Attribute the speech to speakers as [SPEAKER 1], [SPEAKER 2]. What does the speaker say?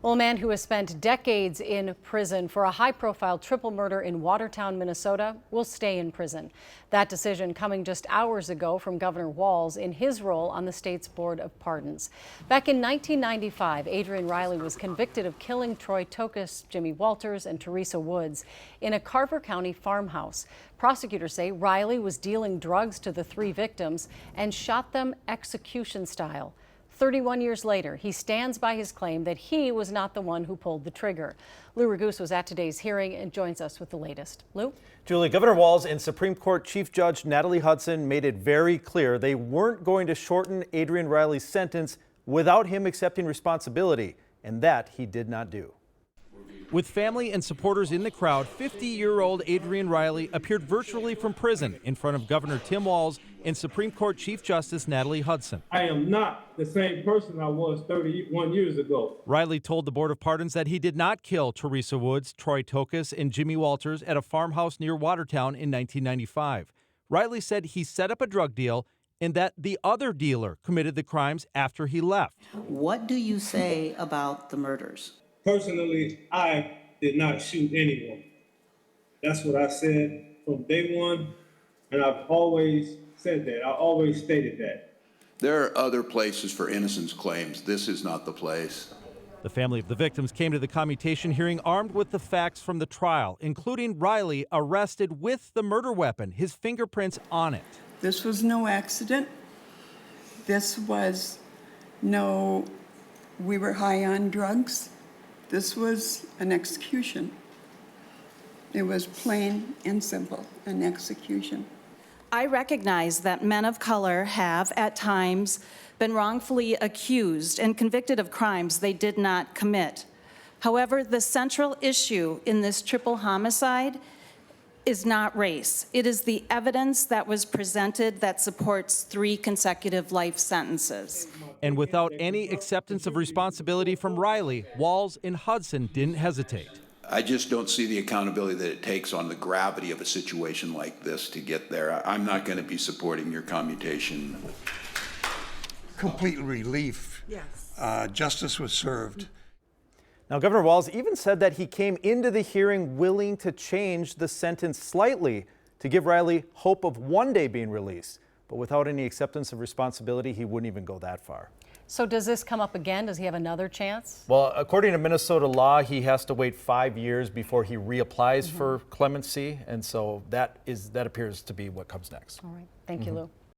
[SPEAKER 1] Well, a man who has spent decades in prison for a high-profile triple murder in Watertown, Minnesota, will stay in prison. That decision coming just hours ago from Governor Walz in his role on the state's Board of Pardons. Back in 1995, Adrian Riley was convicted of killing Troy Tokus, Jimmy Walters, and Teresa Woods in a Carver County farmhouse. Prosecutors say Riley was dealing drugs to the three victims and shot them execution style. 31 years later, he stands by his claim that he was not the one who pulled the trigger. Lou Raguse was at today's hearing and joins us with the latest. Lou?
[SPEAKER 2] Julie, Governor Walz and Supreme Court Chief Judge Natalie Hudson made it very clear they weren't going to shorten Adrian Riley's sentence without him accepting responsibility, and that he did not do. With family and supporters in the crowd, 50-year-old Adrian Riley appeared virtually from prison in front of Governor Tim Walz and Supreme Court Chief Justice Natalie Hudson.
[SPEAKER 3] I am not the same person I was 31 years ago.
[SPEAKER 2] Riley told the Board of Pardons that he did not kill Teresa Woods, Troy Tokus, and Jimmy Walters at a farmhouse near Watertown in 1995. Riley said he set up a drug deal and that the other dealer committed the crimes after he left.
[SPEAKER 4] What do you say about the murders?
[SPEAKER 3] Personally, I did not shoot anyone. That's what I said from day one, and I've always said that. I always stated that.
[SPEAKER 5] There are other places for innocence claims. This is not the place.
[SPEAKER 2] The family of the victims came to the commutation hearing armed with the facts from the trial, including Riley arrested with the murder weapon, his fingerprints on it.
[SPEAKER 6] This was no accident. This was no, we were high on drugs. This was an execution. It was plain and simple, an execution.
[SPEAKER 7] I recognize that men of color have, at times, been wrongfully accused and convicted of crimes they did not commit. However, the central issue in this triple homicide is not race. It is the evidence that was presented that supports 3 consecutive life sentences.
[SPEAKER 2] And without any acceptance of responsibility from Riley, Walz and Hudson didn't hesitate.
[SPEAKER 5] I just don't see the accountability that it takes on the gravity of a situation like this to get there. I'm not going to be supporting your commutation.
[SPEAKER 8] Complete relief. Yes. Justice was served.
[SPEAKER 2] Now, Governor Walz even said that he came into the hearing willing to change the sentence slightly to give Riley hope of one day being released. But without any acceptance of responsibility, he wouldn't even go that far.
[SPEAKER 1] So does this come up again? Does he have another chance?
[SPEAKER 2] Well, according to Minnesota law, he has to wait 5 years before he reapplies for clemency. And so that appears to be what comes next.
[SPEAKER 1] All right. Thank you, Lou.